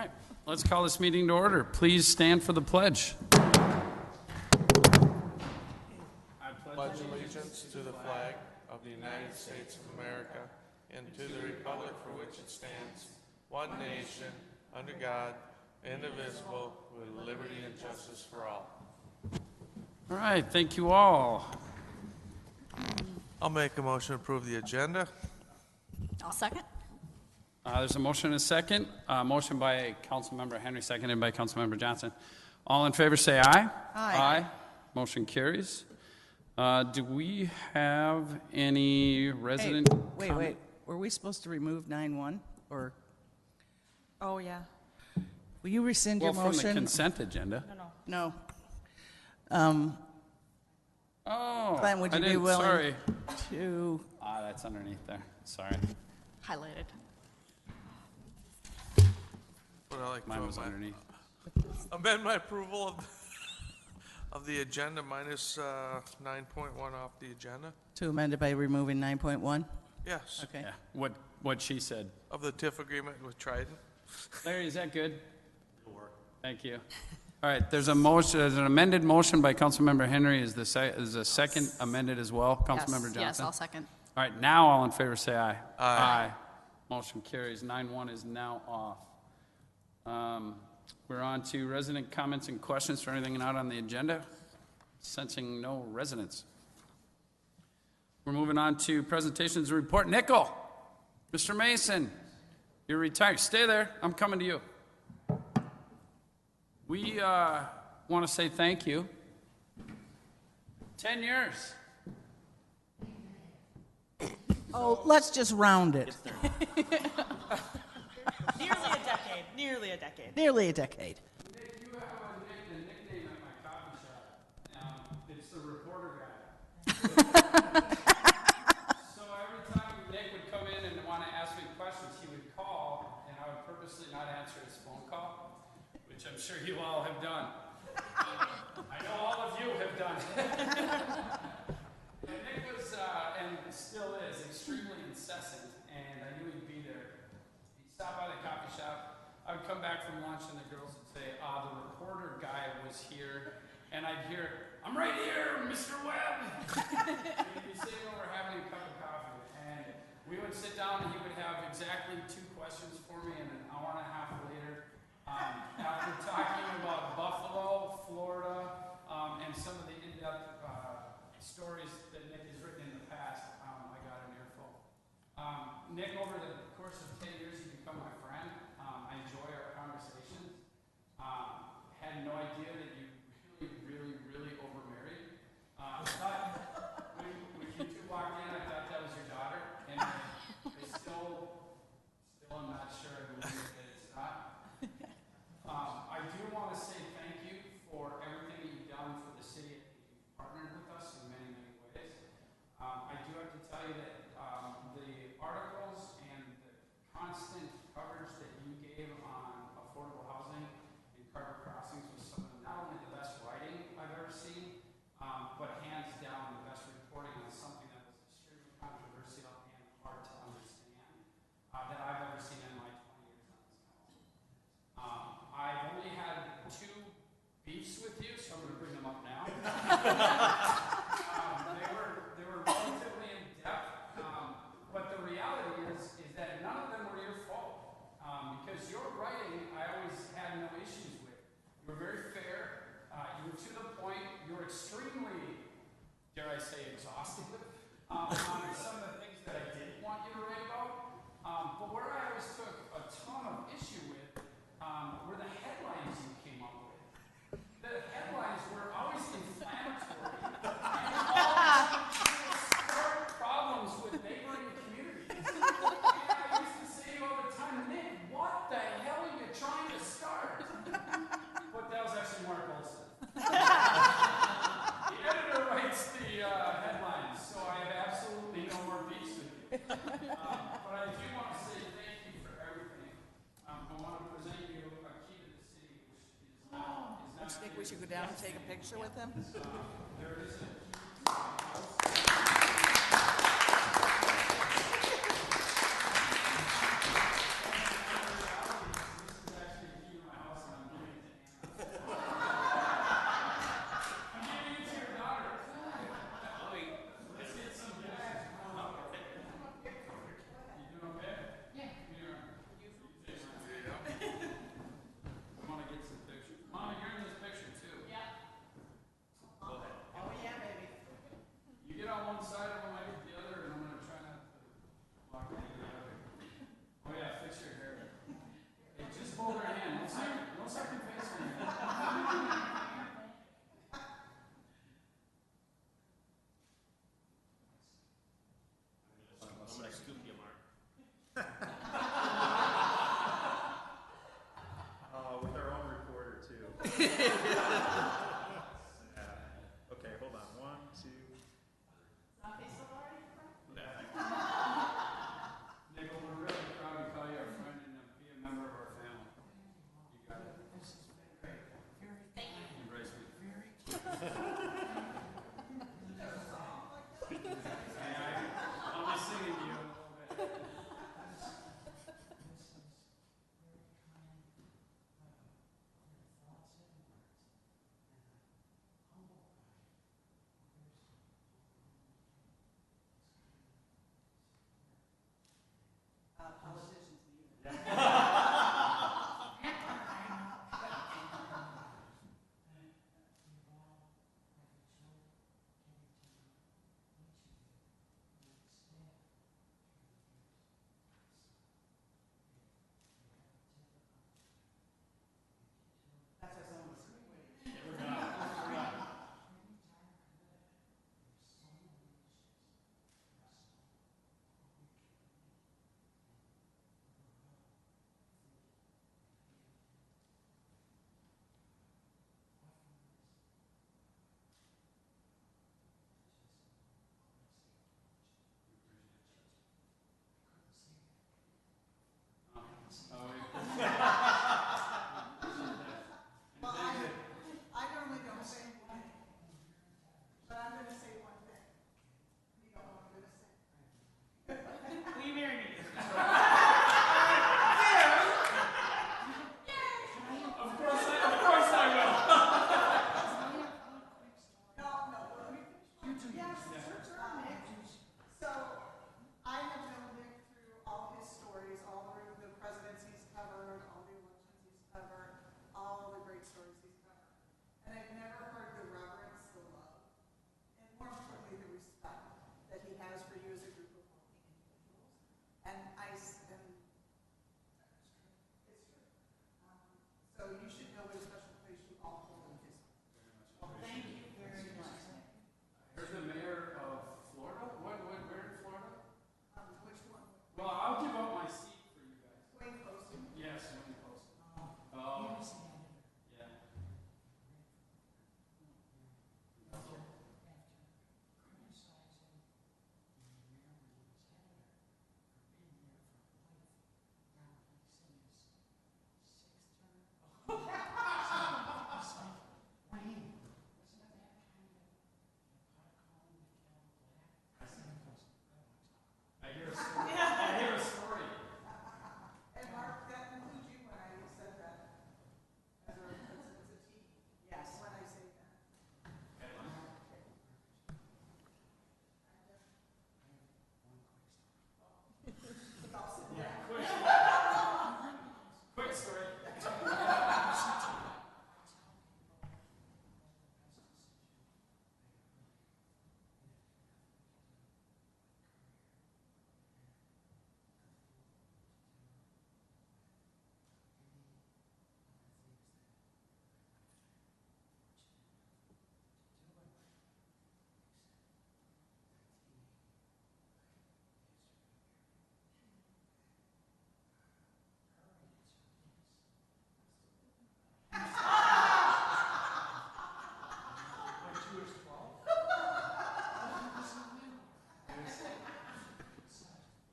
right, let's call this meeting to order. Please stand for the pledge. I pledge allegiance to the flag of the United States of America and to the republic for which it stands, one nation, under God, indivisible, with liberty and justice for all. All right, thank you all. I'll make a motion to approve the agenda. I'll second. There's a motion and a second. Motion by Councilmember Henry, seconded by Councilmember Johnson. All in favor say aye. Aye. Motion carries. Do we have any resident? Wait. Were we supposed to remove 9-1? Or Oh, yeah. will you rescind Well, your from the motion? consent agenda. No. No. Oh, Glenn, would I you be didn't- willing Sorry. to, That's underneath there. Sorry. Highlighted. Would I like Mine to was underneath. amend my approval of the agenda minus 9.1 off the agenda? to amend it by removing 9.1? Yes, Okay. Yeah, what she said. of the TIF agreement with Trident. Larry, is that good? It'll work. Thank you. All right, there's an amended motion by Councilmember Henry. Is the second amended as well, Councilmember Johnson? Yes, I'll second. All right, now all in favor say aye. Aye. Motion carries. 9-1 is now off. We're on to resident comments and questions for anything not on the agenda. Sensing no residents. We're moving on to presentations and report. Nickel, Mr. Mason, you're retired. Stay there. I'm coming to you. We want to say thank you. 10 years. Oh, let's just round it. Nearly a decade. Nearly a decade. Nick, you have a nickname at my coffee shop. It's the reporter guy. So every time Nick would come in and want to ask me questions, he would call, and I would purposely not answer his phone call, which I'm sure you all have done. I know all of you have done. And Nick was, and still is, extremely incessant, and I knew he'd be there. He'd stop by the coffee shop. I would come back from lunch, and the girls would say, the reporter guy was here, and I'd hear, I'm right here, Mr. Webb. And he'd be sitting over having a cup of coffee, and we would sit down, and he would have exactly 2 questions for me, and an hour and a half later, after talking about Buffalo, Florida, and some of the in-depth stories that Nick has written in the past, I got an earful. Nick, over the course of 10 years, you've become my friend. I enjoy our conversations. Had no idea that you really overmarried. But when you two walked in, I thought that was your daughter, and I still am not sure I believe that it's not. I do want to say thank you for everything that you've done for the city. You've partnered with us in many ways. I do have to tell you that the articles and the constant coverage that you gave on affordable housing in Carver Crossings was some of not only the best writing I've ever seen, but hands down the best reporting on something that was extremely controversial and hard to understand that I've ever seen in my 20 years on this council. I've only had 2 beefs with you, so I'm going to bring them up now. They were relatively in depth, but the reality is that none of them were your fault, because your writing I always had no issues with. You were very fair. You were to the point. You were extremely, dare I say, exhaustive on some of the things that I didn't want you to write about. But where I always took a ton of issue with were the headlines you came up with. The headlines were always inflammatory and always start problems with neighboring communities. And I used to say all the time, Nick, what the hell are you trying to start? But that was actually Mark Olson. The editor writes the headlines, so I have absolutely no more beefs with you. But I do want to say thank you for everything. I want to present you a key to the city, which is not. I think we should go down and take a picture with him. There is a get on one side of them, I get the other, and I'm gonna try not to block any of the other. Oh yeah, fix your hair. Hey, just hold her hand, no second face on you. With our own recorder too. Okay, hold on. 1, 2. Nickel, we're really proud to call you our friend and be a member of our family. You got it. This is great. Embrace me. I'll be singing to you in a little bit. I normally don't say anything, but I'm gonna say one thing. You know what I'm gonna say. Will you marry me? Of course I will. No, let me finish. Yes, it's your turn, Nick. So, I have known Nick through all his stories, all the presidents he's covered, all the elections he's covered, all the great stories he's covered. And I've never heard the reverence, the love, and more importantly, the respect that he has for you as a group of working individuals. And it's true. So you should know what a special place you all hold in his heart. Thank you very much. Here's the mayor of Florida. Where in Florida? Which one? Well, I'll give up my seat for you guys. Wayne Poston. Yes, Wayne Poston. Oh. Yeah. I hear a story. And Mark, that includes you when I said that. As a team. Yes. When I say that. Quick story.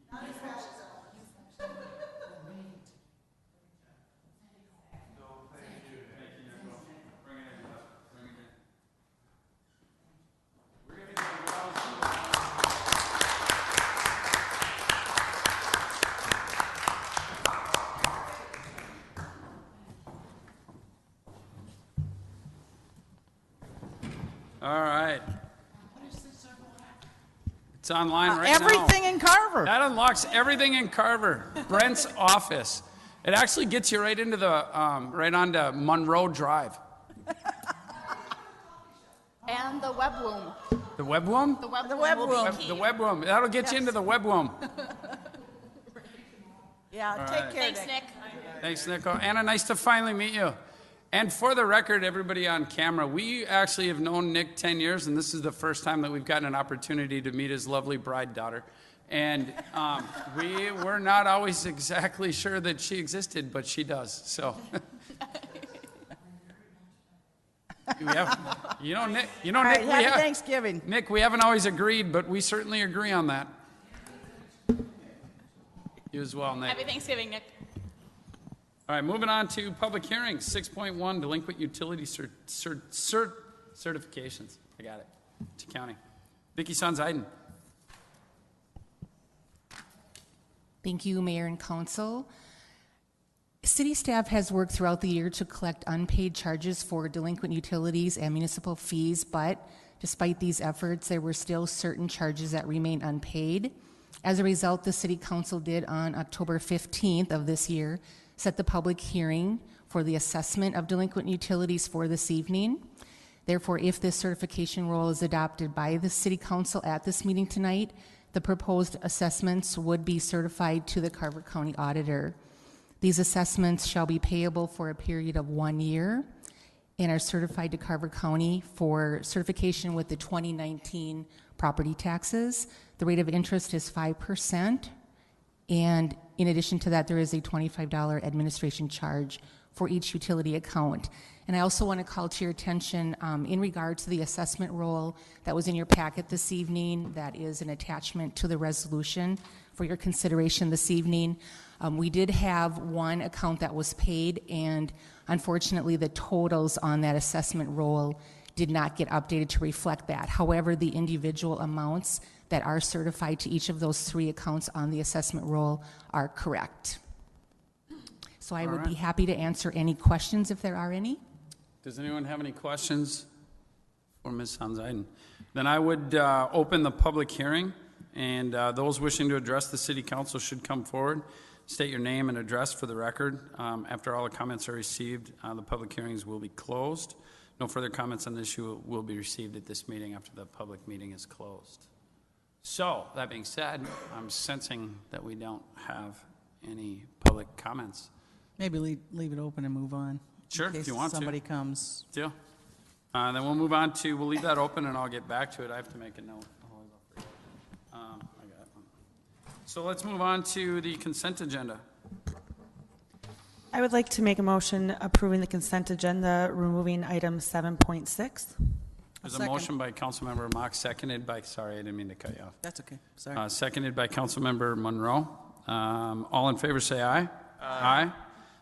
Not as bad as Elvis. Thank you, Nicole. Bring it in, bud. Bring it in. We're gonna go around to All right. It's online right now. Everything in Carver. That unlocks everything in Carver. Brent's office. It actually gets you right into the right onto Monroe Drive. And from the web womb. The web womb? The web The womb web will be womb. key. The web womb. That'll get you into the web womb. Yeah, All take right. care, Thanks, Nick. Thanks, Nico. Anna, nice to finally meet you. And for the record, everybody on camera, we actually have known Nick 10 years, and this is the first time that we've gotten an opportunity to meet his lovely bride daughter. And we were not always exactly sure that she existed, but she does. So, Nick, All right, we happy have, Thanksgiving. Nick, we haven't always agreed, but we certainly agree on that. You as well, Nick. Happy Thanksgiving, Nick. All right, moving on to public hearings, 6.1, delinquent utility certifications. I got it. To county. Vicki Sons-Iden. Thank you, Mayor and Council. City staff has worked throughout the year to collect unpaid charges for delinquent utilities and municipal fees, but despite these efforts, there were still certain charges that remain unpaid. As a result, the City Council did on October 15th of this year set the public hearing for the assessment of delinquent utilities for this evening. Therefore, if this certification roll is adopted by the City Council at this meeting tonight, the proposed assessments would be certified to the Carver County Auditor. These assessments shall be payable for a period of 1 year and are certified to Carver County for certification with the 2019 property taxes. The rate of interest is 5%, and in addition to that, there is a $25 administration charge for each utility account. And I also want to call to your attention in regard to the assessment roll that was in your packet this evening, that is an attachment to the resolution for your consideration this evening. We did have one account that was paid, and unfortunately the totals on that assessment roll did not get updated to reflect that. However, the individual amounts that are certified to each of those 3 accounts on the assessment roll are correct. So I would be happy to answer any questions if there are any. Does anyone have any questions for Ms. Sons-Iden? Then I would open the public hearing, and those wishing to address the City Council should come forward. State your name and address for the record. After all the comments are received, the public hearings will be closed. No further comments on the issue will be received at this meeting after the public meeting is closed. So, that being said, I'm sensing that we don't have any public comments. Maybe leave it open and move on. Sure, in case if you want to. somebody comes. Deal. Then we'll move on to, we'll leave that open and I'll get back to it. I have to make a note. I got one. So let's move on to the consent agenda. I would like to make a motion approving the consent agenda, removing item 7.6. There's a Second. motion by Councilmember Mock, seconded by, sorry, I didn't mean to cut you off. That's okay, sorry. Seconded by Councilmember Monroe. All in favor say aye. Aye.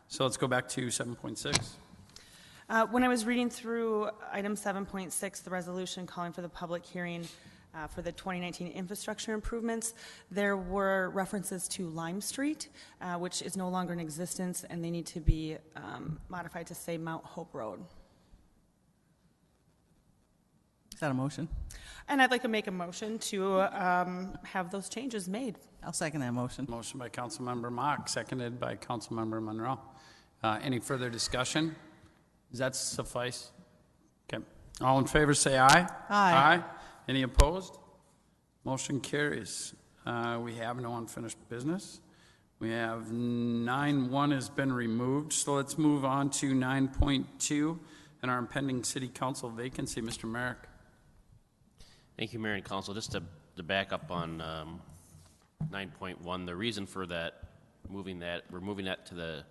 So let's go back to 7.6. When I was reading through item 7.6, the resolution calling for the public hearing for the 2019 infrastructure improvements, there were references to Lime Street, which is no longer in existence, and they need to be modified to say Mount Hope Road. Is that a motion? And I'd like to make a motion to have those changes made. I'll second that motion. Motion by Councilmember Mock, seconded by Councilmember Monroe. Any further discussion? Does that suffice? Okay. All in favor say aye. Aye. Any opposed? Motion carries. We have no unfinished business. We have 9.1 has been removed, so let's move on to 9.2 and our impending city council vacancy. Mr. Merrick. Thank you, Mayor and Council. Just to back up on 9.1, the reason for that, we're moving that to the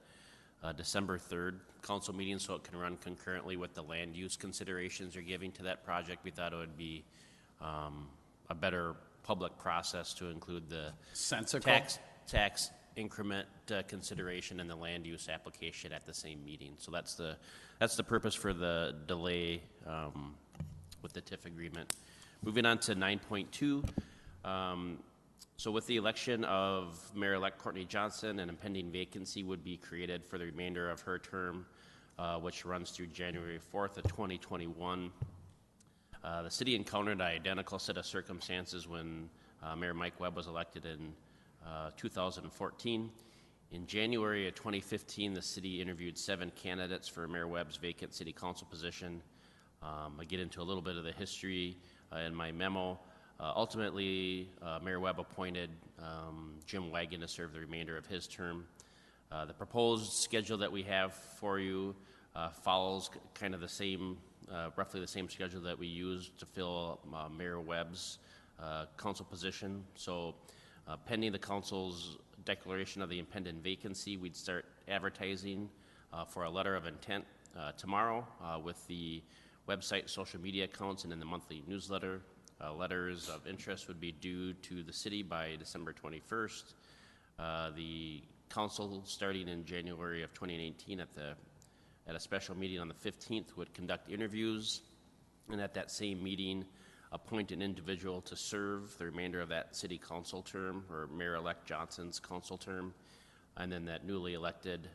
December 3rd council meeting so it can run concurrently with the land use considerations you're giving to that project. We thought it would be a better public process to include the tax increment consideration and the land use application at the same meeting. So that's the purpose for the delay with the TIF agreement. Moving on to 9.2. So with the election of Mayor-elect Courtney Johnson, an impending vacancy would be created for the remainder of her term, which runs through January 4th of 2021. The city encountered an identical set of circumstances when Mayor Mike Webb was elected in 2014. In January of 2015, the city interviewed 7 candidates for Mayor Webb's vacant city council position. I get into a little bit of the history in my memo. Ultimately, Mayor Webb appointed Jim Wagon to serve the remainder of his term. The proposed schedule that we have for you follows kind of the same, roughly the same schedule that we used to fill Mayor Webb's council position. So pending the council's declaration of the impending vacancy, we'd start advertising for a letter of intent tomorrow with the website, social media accounts, and in the monthly newsletter. Letters of interest would be due to the city by December 21st. The council, starting in January of 2019 at a special meeting on the 15th, would conduct interviews, and at that same meeting, appoint an individual to serve the remainder of that city council term, or Mayor-elect Johnson's council term, and then that newly elected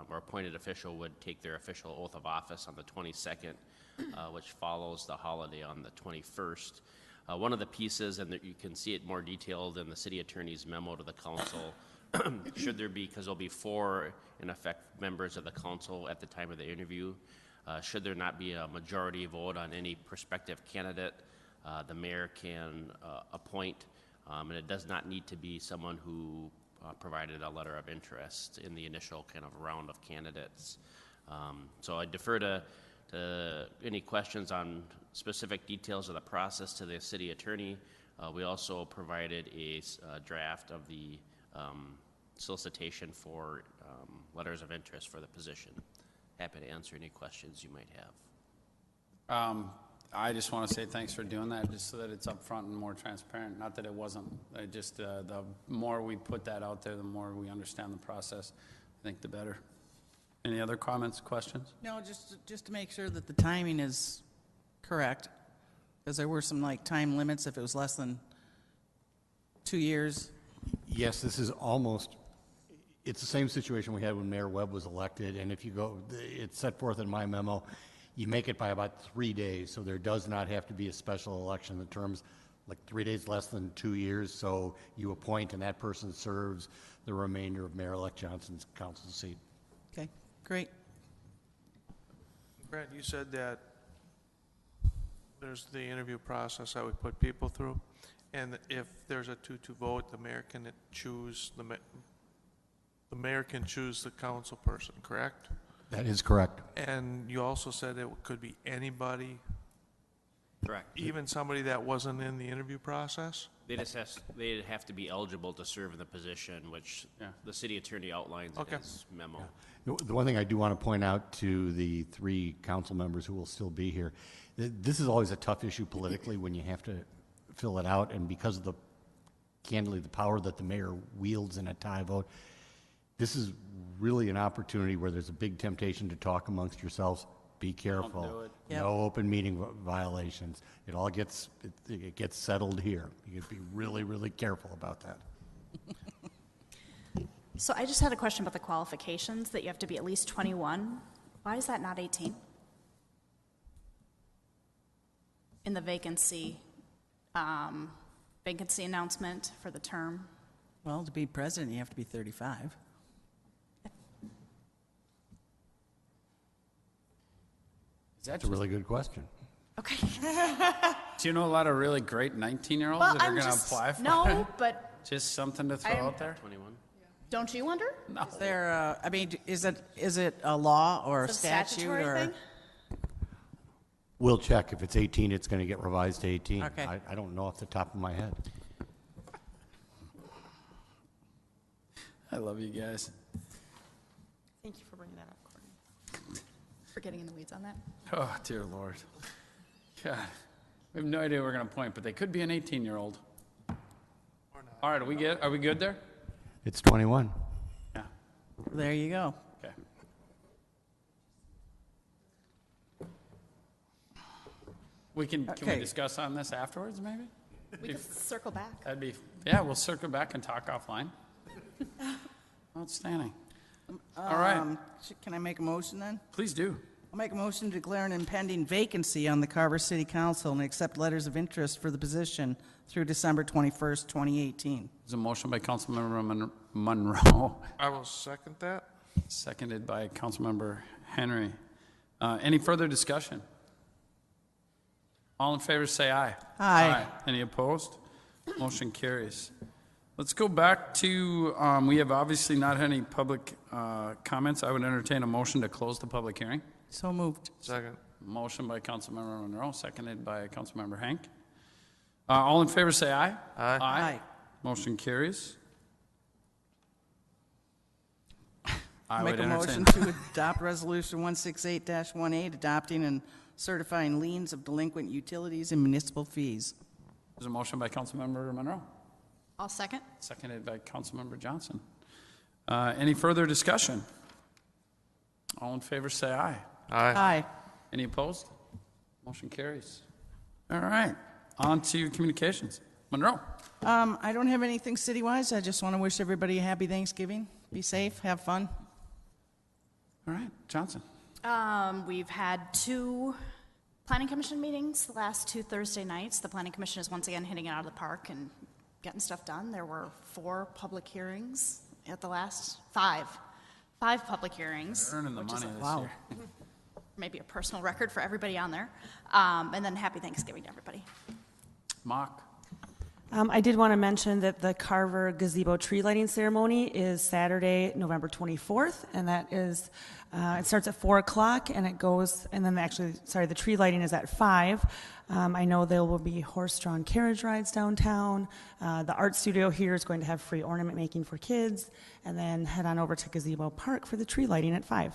or appointed official would take their official oath of office on the 22nd, which follows the holiday on the 21st. One of the pieces, and you can see it more detailed in the city attorney's memo to the council, should there be, because there'll be 4, in effect, members of the council at the time of the interview, should there not be a majority vote on any prospective candidate, the mayor can appoint, and it does not need to be someone who provided a letter of interest in the initial kind of round of candidates. So I defer to any questions on specific details of the process to the city attorney. We also provided a draft of the solicitation for letters of interest for the position. Happy to answer any questions you might have. I just want to say thanks for doing that, just so that it's upfront and more transparent. Not that it wasn't. I just the more we put that out there, the more we understand the process. I think the better. Any other comments, questions? No, just to make sure that the timing is correct, because there were some like time limits if it was less than 2 years. Yes, this is it's the same situation we had when Mayor Webb was elected, and if you go, it's set forth in my memo, you make it by about 3 days, so there does not have to be a special election. The term's like 3 days less than 2 years, so you appoint and that person serves the remainder of Mayor-elect Johnson's council seat. Okay, great. Brent, you said that there's the interview process that we put people through, and if there's a 2-2 vote, the mayor can choose the mayor can choose the council person, correct? That is correct. And you also said it could be anybody, Correct. even somebody that wasn't in the interview process? They'd have to be eligible to serve in the position, which the city attorney outlines in his memo. The one thing I do want to point out to the 3 council members who will still be here, this is always a tough issue politically when you have to fill it out, and because of candidly, the power that the mayor wields in a tie vote, this is really an opportunity where there's a big temptation to talk amongst yourselves. Be careful. Don't do it. Yep. No open meeting violations. It all gets settled here. You have to be really, really careful about that. So I just had a question about the qualifications, that you have to be at least 21. Why is that not 18? In the vacancy announcement for the term. Well, to be president, you have to be 35. That's a really good question. Okay. Do you know a lot of really great 19-year-olds Well, that are I'm going to just, apply for no, it? but Just something to throw I'm- out there? 21? don't you wonder? No. Is there, I mean, is it a law or a Is it a statute statutory or? thing? We'll check. If it's 18, it's going to get revised to 18. Okay. I don't know off the top of my head. I love you guys. Thank you for bringing that up, Courtney. For getting in the weeds on that. Oh, dear Lord. God, we have no idea we're going to point, but they could be an 18-year-old. All right, are we good there? It's 21. Yeah, There you go. okay. Can we Okay. discuss on this afterwards, maybe? We could circle back. Yeah, we'll circle back and talk offline. Outstanding. All right, Can I make a motion then? please do. I'll make a motion to declare an impending vacancy on the Carver City Council and accept letters of interest for the position through December 21st, 2018. There's a motion by Councilmember Monroe, I will second that. seconded by Councilmember Henry. Any further discussion? All in favor, say aye. Aye. Any opposed? Motion carries. Let's go back to, we have obviously not had any public comments. I would entertain a motion to close the public hearing. So moved. Second. Motion by Councilmember Monroe, seconded by Councilmember Hank. All in favor, say aye. Aye. Aye. Motion carries. I Make would a motion entertain. to adopt Resolution 168-18, adopting and certifying liens of delinquent utilities and municipal fees. There's a motion by Councilmember Monroe, I'll second. seconded by Councilmember Johnson. Any further discussion? All in favor, say aye. Aye. Aye. Any opposed? Motion carries. All right, on to communications. Monroe. I don't have anything city-wise. I just want to wish everybody a happy Thanksgiving. Be safe, have fun. All right, Johnson. We've had 2 planning commission meetings the last 2 Thursday nights. The planning commission is once again hitting it out of the park and getting stuff done. There were 4 public hearings at the last 5 public hearings. Earning the which is money this wow. year. maybe a personal record for everybody on there. And then happy Thanksgiving to everybody. Mock. I did want to mention that the Carver gazebo tree lighting ceremony is Saturday, November 24th, and that is, it starts at 4 o'clock and it goes, and then the tree lighting is at 5. I know there will be horse-drawn carriage rides downtown. The art studio here is going to have free ornament making for kids, and then head on over to Gazebo Park for the tree lighting at 5.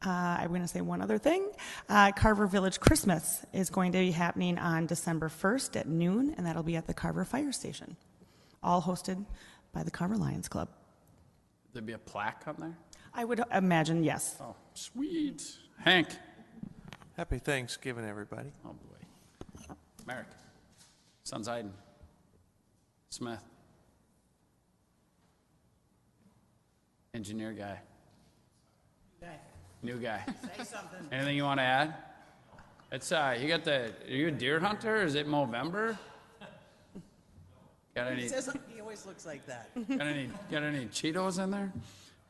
I'm going to say one other thing. Carver Village Christmas is going to be happening on December 1st at noon, and that'll be at the Carver Fire Station, all hosted by the Carver Lions Club. There'd be a plaque on there? I would imagine, yes. Oh, sweet. Hank. Happy Thanksgiving, everybody. Oh, boy. Merrick. Sons Iden. Smith. Engineer guy. New guy. Say something. Anything you want to add? It's, you got are you a deer hunter? Is it Movember? Got any, He always looks like that. got any Cheetos in there?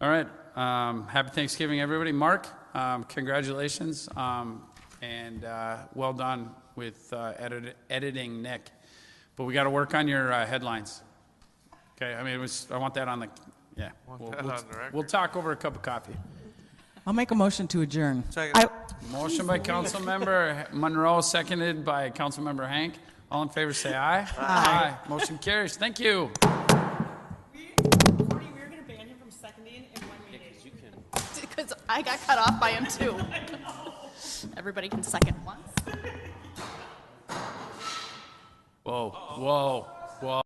All right. Happy Thanksgiving, everybody. Mark, congratulations. And well done with editing Nick. But we got to work on your headlines. Okay, I mean, I want that on the, yeah. Want that on the record. We'll talk over a cup of coffee. I'll make a motion to adjourn. Second. Motion by Councilmember Monroe, seconded by Councilmember Hank. All in favor, say aye. Aye. Motion carries. Thank you. Cody, we were going to ban him from seconding in one meeting. Because I got cut off by him too. Everybody can second once. Whoa, whoa, whoa.